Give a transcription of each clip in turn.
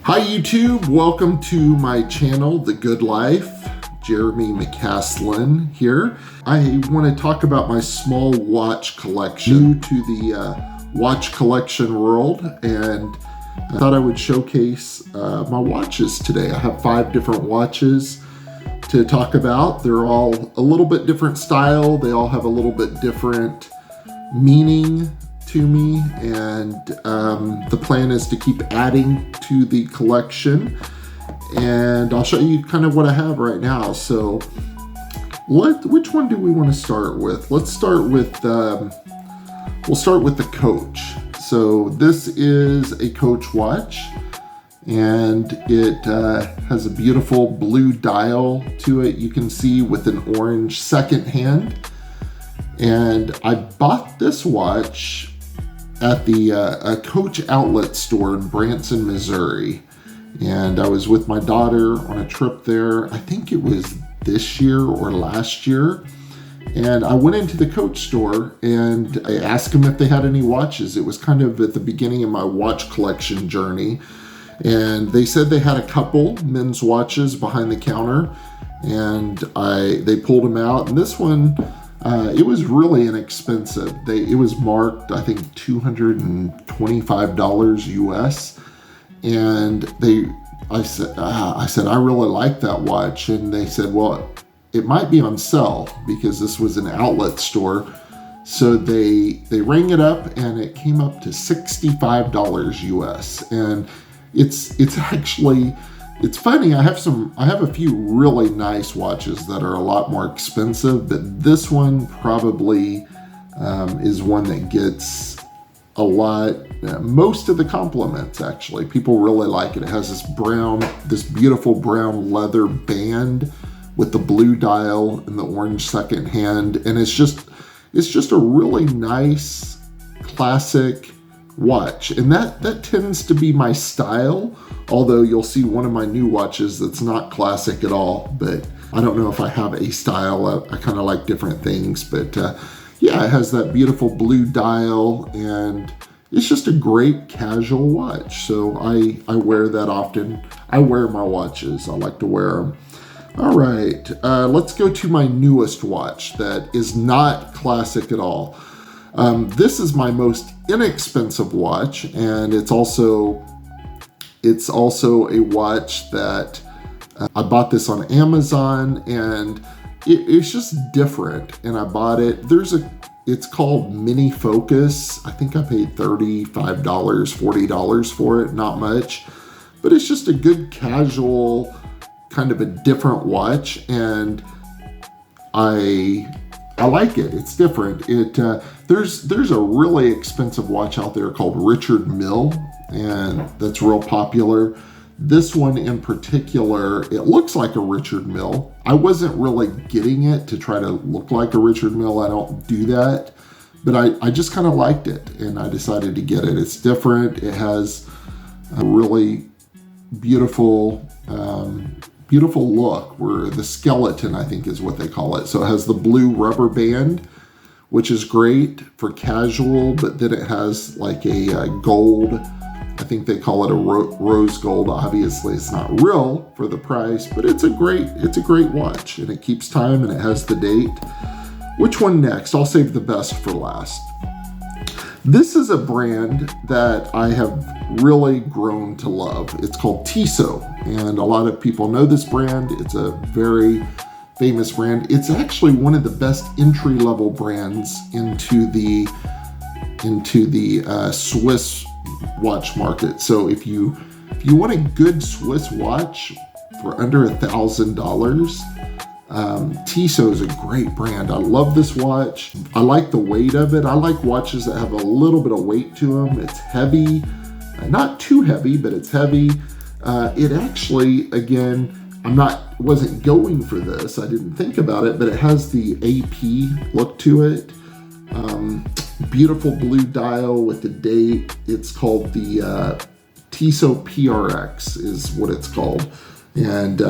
Hi YouTube, welcome to my channel, The Good Life. Jeremy McCaslin here. I want to talk about my small watch collection, new to the watch collection world, and I thought I would showcase my watches today. I have 5 different watches to talk about. They're all a little bit different style. They all have a little bit different meaning to me, and the plan is to keep adding to the collection, and I'll show you kind of what I have right now. So which one do we want to start with? Let's start with we'll start with the Coach. So this is a Coach watch, and it has a beautiful blue dial to it, you can see, with an orange second hand. And I bought this watch at the a Coach outlet store in Branson, Missouri. And I was with my daughter on a trip there. I think it was this year or last year. And I went into the Coach store and I asked them if they had any watches. It was kind of at the beginning of my watch collection journey. And they said they had a couple men's watches behind the counter, and they pulled them out. And this one, it was really inexpensive. It was marked, I think, $225 US. And I said, I really like that watch. And they said, well, it might be on sale, because this was an outlet store. So they rang it up, and it came up to $65 US. And it's actually, it's funny. I have a few really nice watches that are a lot more expensive, but this one probably is one that gets a lot, most of the compliments actually. People really like it. It has this beautiful brown leather band with the blue dial and the orange second hand, and it's just a really nice classic watch, and that tends to be my style. Although you'll see one of my new watches that's not classic at all, but I don't know if I have a style. I kind of like different things, but yeah, it has that beautiful blue dial, and it's just a great casual watch. So I wear that often. I wear my watches. I like to wear them. All right, let's go to my newest watch that is not classic at all. This is my most inexpensive watch, and it's also a watch that I bought this on Amazon, and it's just different. And I bought it. It's called Mini Focus. I think I paid $35, $40 for it. Not much, but it's just a good casual, kind of a different watch, and I like it. It's different. There's a really expensive watch out there called Richard Mille, and that's real popular. This one in particular, it looks like a Richard Mille. I wasn't really getting it to try to look like a Richard Mille. I don't do that, but I just kind of liked it, and I decided to get it. It's different. It has a really beautiful look, where the skeleton, I think, is what they call it. So it has the blue rubber band, which is great for casual, but then it has like a gold, I think they call it a rose gold. Obviously it's not real for the price, but it's a great watch, and it keeps time, and it has the date. Which one next? I'll save the best for last. This is a brand that I have really grown to love. It's called Tissot, and a lot of people know this brand. It's a very famous brand. It's actually one of the best entry-level brands into the Swiss watch market. So if you want a good Swiss watch for under $1,000, Tissot is a great brand. I love this watch. I like the weight of it. I like watches that have a little bit of weight to them. It's heavy, not too heavy, but it's heavy. It actually, again, wasn't going for this. I didn't think about it, but it has the AP look to it. Beautiful blue dial with the date. It's called the Tissot PRX is what it's called. And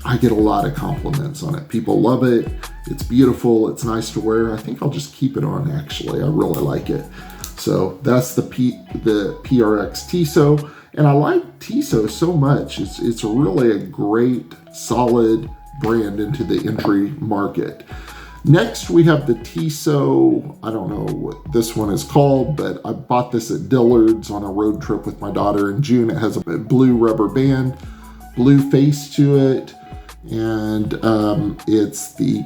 I get a lot of compliments on it. People love it. It's beautiful. It's nice to wear. I think I'll just keep it on, actually. I really like it. So that's the PRX Tissot. And I like Tissot so much. It's really a great, solid brand into the entry market. Next, we have the Tissot, I don't know what this one is called, but I bought this at Dillard's on a road trip with my daughter in June. It has a blue rubber band, blue face to it, and it's the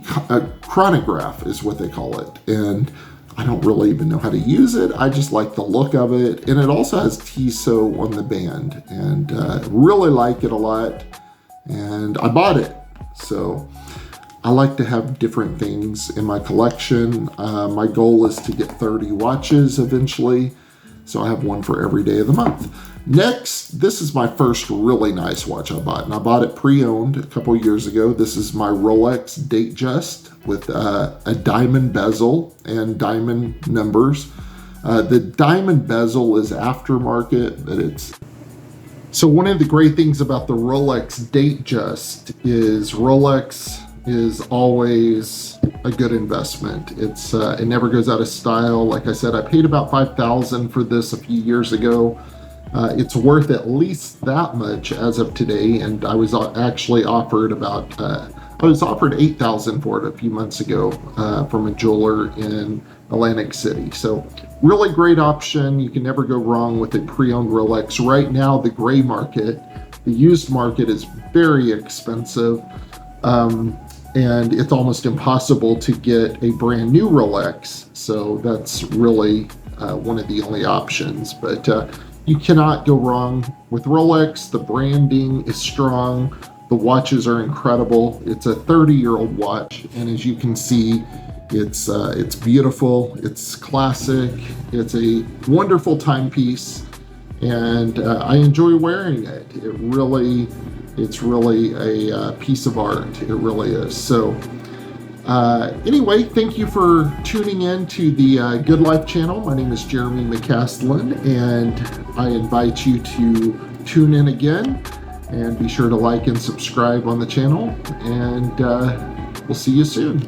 chronograph is what they call it. And I don't really even know how to use it. I just like the look of it. And it also has Tissot on the band, and really like it a lot. And I bought it. So I like to have different things in my collection. My goal is to get 30 watches eventually, so I have one for every day of the month. Next, this is my first really nice watch I bought, and I bought it pre-owned a couple years ago. This is my Rolex Datejust with a diamond bezel and diamond numbers. The diamond bezel is aftermarket, but it's... So one of the great things about the Rolex Datejust is Rolex is always a good investment. It never goes out of style. Like I said, I paid about $5,000 for this a few years ago. It's worth at least that much as of today, and I was actually offered $8,000 for it a few months ago from a jeweler in Atlantic City. So really great option. You can never go wrong with a pre-owned Rolex. Right now, the gray market, the used market, is very expensive. And it's almost impossible to get a brand new Rolex. So that's really one of the only options. But you cannot go wrong with Rolex. The branding is strong. The watches are incredible. It's a 30-year-old watch. And as you can see, it's beautiful. It's classic. It's a wonderful timepiece. And I enjoy wearing it. It's really a piece of art. It really is. So anyway, thank you for tuning in to the Good Life channel. My name is Jeremy McCaslin, and I invite you to tune in again, and be sure to like and subscribe on the channel, and we'll see you soon.